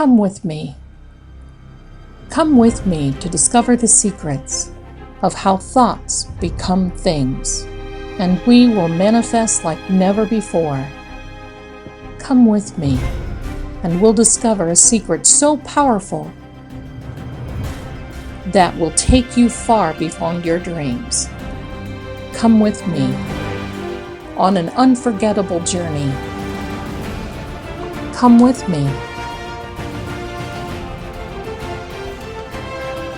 Come with me. Come with me to discover the secrets of how thoughts become things, and we will manifest like never before. Come with me, and we'll discover a secret so powerful that will take you far beyond your dreams. Come with me on an unforgettable journey. Come with me.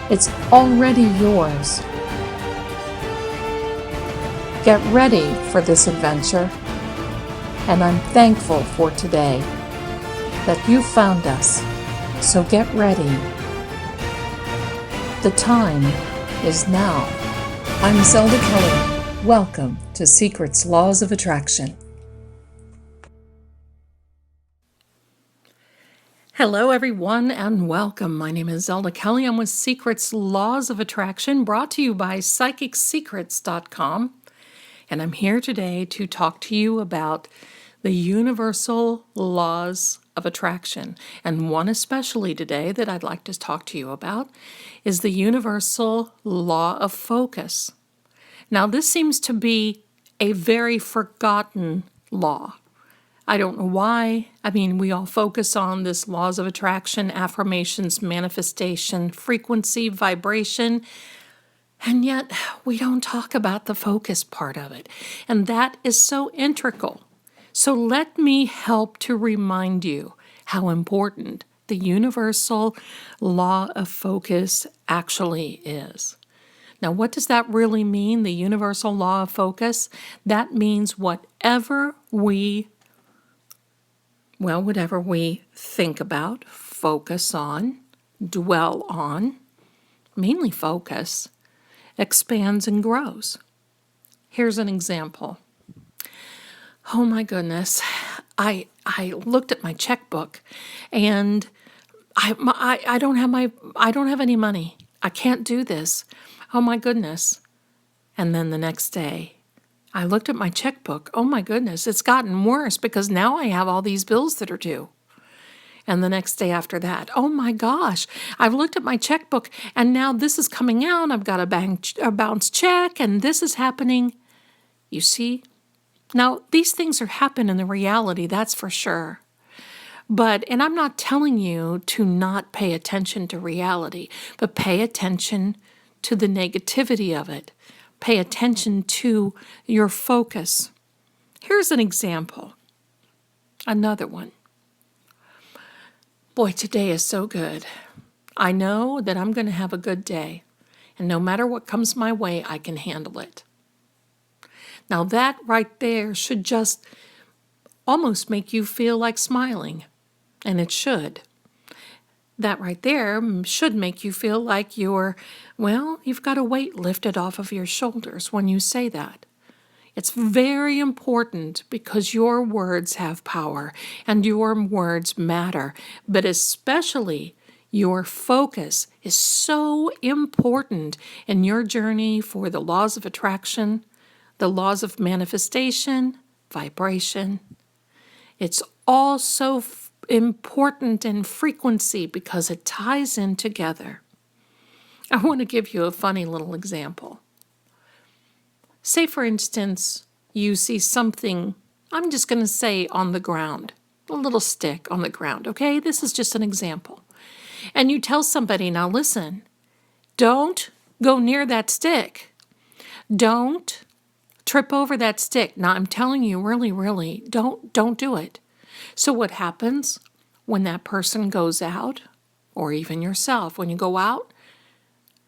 It's already yours. Get ready for this adventure, and I'm thankful for today that you found us, so get ready. The time is now. I'm Zelda Kelly. Welcome to Secrets Laws of Attraction. Hello everyone and welcome. My name is Zelda Kelly. I'm with Secrets Laws of Attraction, brought to you by PsychicSecrets.com. And I'm here today to talk to you about the universal laws of attraction. And one especially today that I'd like to talk to you about is the universal law of focus. Now, this seems to be a very forgotten law. I don't know why. I mean, we all focus on this laws of attraction, affirmations, manifestation, frequency, vibration, and yet we don't talk about the focus part of it. And that is so integral. So let me help to remind you how important the universal law of focus actually is. Now, what does that really mean, the universal law of focus? That means whatever we think about, focus on, dwell on, mainly focus, expands and grows. Here's an example. Oh my goodness, I looked at my checkbook and I don't have any money. I can't do this. Oh my goodness. And then the next day, I looked at my checkbook. Oh my goodness, it's gotten worse because now I have all these bills that are due. And the next day after that, oh my gosh, I've looked at my checkbook and now this is coming out. I've got a bounce check and this is happening. You see? Now, these things are happening in the reality, that's for sure. And I'm not telling you to not pay attention to reality, but pay attention to the negativity of it. Pay attention to your focus. Here's an example. Another one. Boy, today is so good. I know that I'm going to have a good day, and no matter what comes my way, I can handle it. Now that right there should just almost make you feel like smiling, and it should. That right there should make you feel like you've got a weight lifted off of your shoulders when you say that. It's very important because your words have power and your words matter, but especially your focus is so important in your journey for the laws of attraction, the laws of manifestation, vibration. It's all so important in frequency because it ties in together. I want to give you a funny little example. Say, for instance, you see something, I'm just going to say on the ground, a little stick on the ground, okay? This is just an example. And you tell somebody, now listen, don't go near that stick. Don't trip over that stick. Now, I'm telling you, really, don't do it. So what happens when that person goes out, or even yourself, when you go out,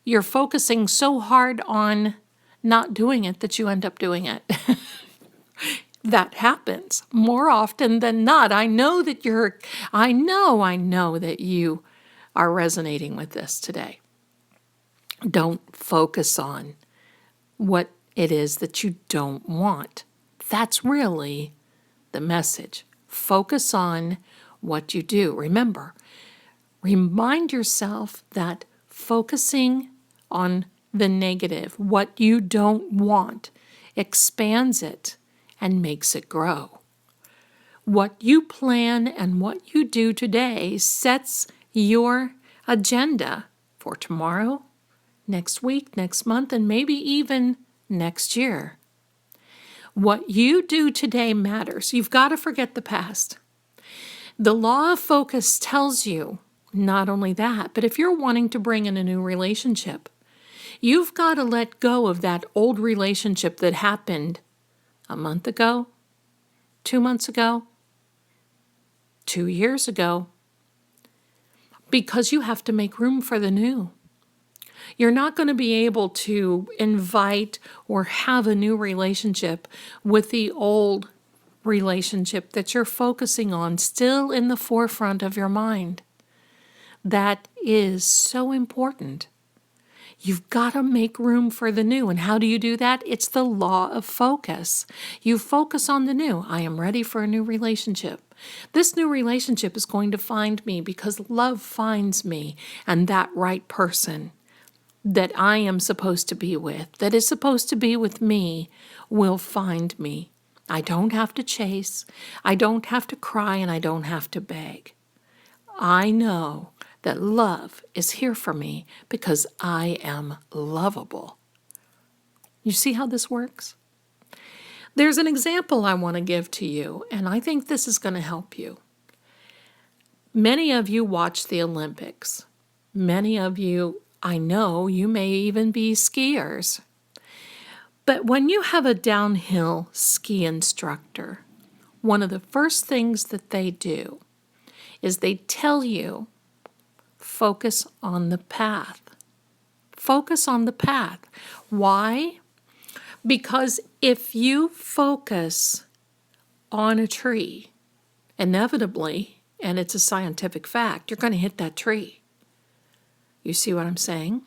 you're focusing so hard on not doing it that you end up doing it. That happens more often than not. I know that you are resonating with this today. Don't focus on what it is that you don't want. That's really the message. Focus on what you do. Remember, remind yourself that focusing on the negative, what you don't want, expands it and makes it grow. What you plan and what you do today sets your agenda for tomorrow, next week, next month, and maybe even next year. What you do today matters. You've got to forget the past. The law of focus tells you not only that, but if you're wanting to bring in a new relationship, you've got to let go of that old relationship that happened a month ago, 2 months ago, 2 years ago, because you have to make room for the new. You're not going to be able to invite or have a new relationship with the old relationship that you're focusing on still in the forefront of your mind. That is so important. You've got to make room for the new. And how do you do that? It's the law of focus. You focus on the new. I am ready for a new relationship. This new relationship is going to find me because love finds me, and that right person that I am supposed to be with, that is supposed to be with me, will find me. I don't have to chase, I don't have to cry, and I don't have to beg. I know that love is here for me because I am lovable. You see how this works? There's an example I want to give to you, and I think this is going to help you. Many of you watch the Olympics. Many of you, I know, you may even be skiers. But when you have a downhill ski instructor, one of the first things that they do is they tell you, focus on the path. Focus on the path. Why? Because if you focus on a tree, inevitably, and it's a scientific fact, you're going to hit that tree. You see what I'm saying?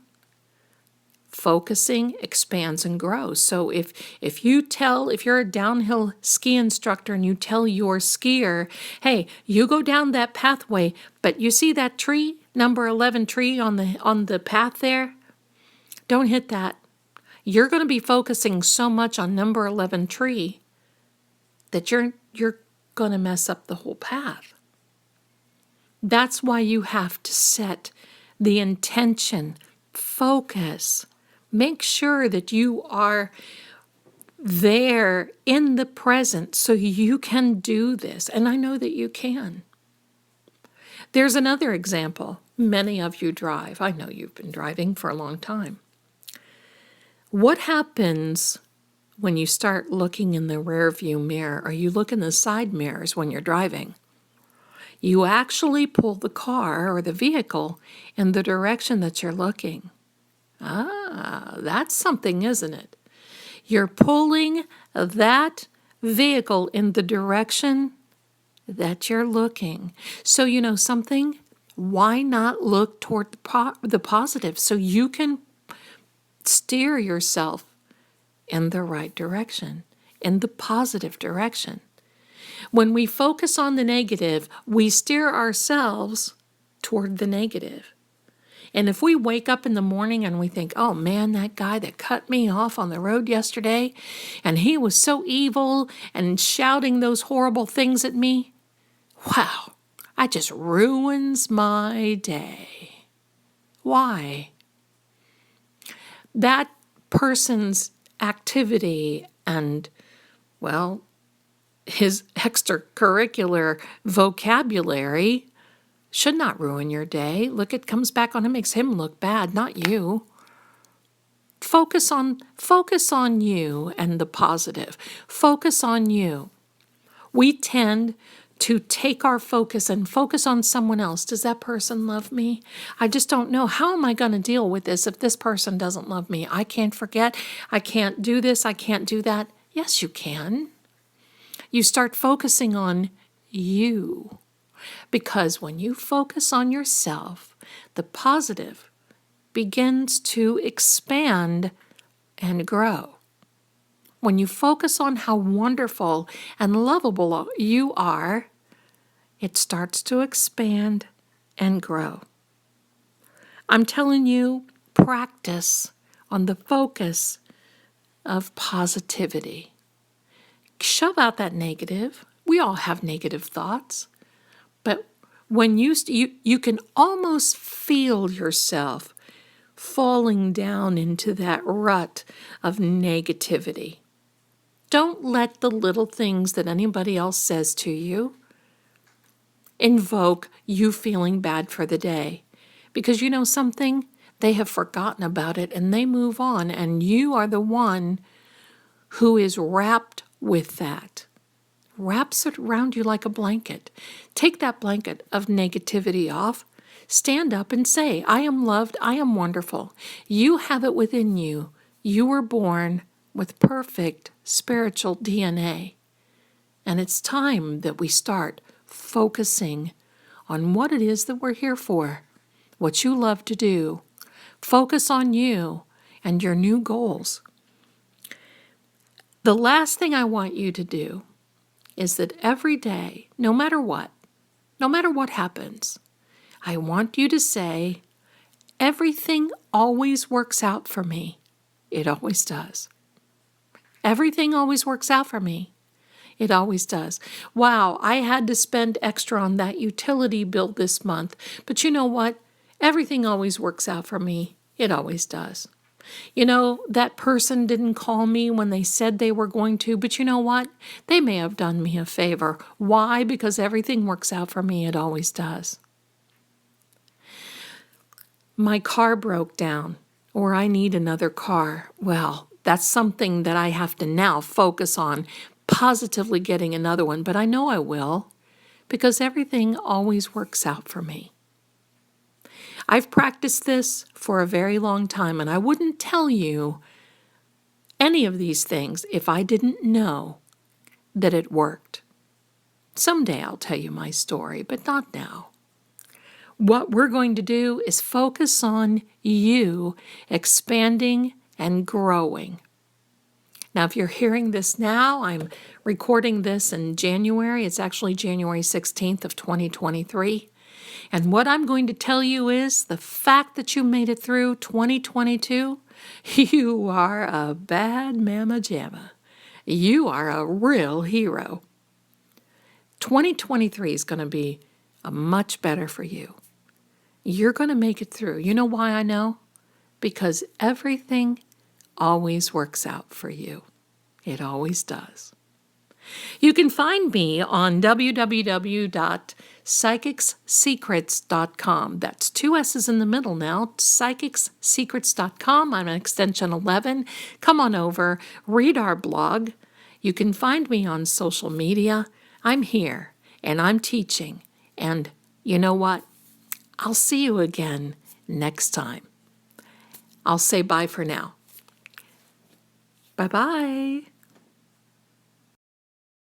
Focusing expands and grows. So if you're a downhill ski instructor and you tell your skier, hey, you go down that pathway, but you see that tree, number 11 tree on the path there? Don't hit that. You're going to be focusing so much on number 11 tree that you're going to mess up the whole path. That's why you have to set the intention, focus. Make sure that you are there in the present so you can do this. And I know that you can. There's another example. Many of you drive. I know you've been driving for a long time. What happens when you start looking in the rearview mirror or you look in the side mirrors when you're driving? You actually pull the car or the vehicle in the direction that you're looking. That's something, isn't it? You're pulling that vehicle in the direction that you're looking. So you know something? Why not look toward the positive so you can steer yourself in the right direction, in the positive direction? When we focus on the negative, we steer ourselves toward the negative. And if we wake up in the morning and we think, oh man, that guy that cut me off on the road yesterday, and he was so evil and shouting those horrible things at me, wow, that just ruins my day. Why? That person's activity and, well, his extracurricular vocabulary should not ruin your day. Look, it comes back on him, makes him look bad, not you. Focus on you and the positive. Focus on you. We tend to take our focus and focus on someone else. Does that person love me? I just don't know. How am I going to deal with this if this person doesn't love me? I can't forget. I can't do this. I can't do that. Yes, you can. You start focusing on you. Because when you focus on yourself, the positive begins to expand and grow. When you focus on how wonderful and lovable you are, it starts to expand and grow. I'm telling you, practice on the focus of positivity. Shove out that negative. We all have negative thoughts. But when you can almost feel yourself falling down into that rut of negativity. Don't let the little things that anybody else says to you invoke you feeling bad for the day. Because you know something? They have forgotten about it and they move on, and you are the one who is wrapped with that. Wraps it around you like a blanket. Take that blanket of negativity off. Stand up and say, I am loved, I am wonderful. You have it within you. You were born with perfect spiritual DNA. And it's time that we start focusing on what it is that we're here for, what you love to do. Focus on you and your new goals. The last thing I want you to do is that every day, no matter what happens, I want you to say, everything always works out for me. It always does. Everything always works out for me. It always does. Wow, I had to spend extra on that utility bill this month. But you know what? Everything always works out for me. It always does. You know, that person didn't call me when they said they were going to, but you know what? They may have done me a favor. Why? Because everything works out for me. It always does. My car broke down, or I need another car. Well, that's something that I have to now focus on, positively getting another one, but I know I will, because everything always works out for me. I've practiced this for a very long time, and I wouldn't tell you any of these things if I didn't know that it worked. Someday I'll tell you my story, but not now. What we're going to do is focus on you expanding and growing. Now, if you're hearing this now, I'm recording this in January. It's actually January 16th of 2023. And what I'm going to tell you is the fact that you made it through 2022, you are a bad mama jamma. You are a real hero. 2023 is going to be much better for you. You're going to make it through. You know why I know? Because everything always works out for you. It always does. You can find me on www.psychicssecrets.com. That's 2 S's in the middle now, psychicssecrets.com. I'm an extension 11. Come on over, read our blog. You can find me on social media. I'm here, and I'm teaching. And you know what? I'll see you again next time. I'll say bye for now. Bye-bye.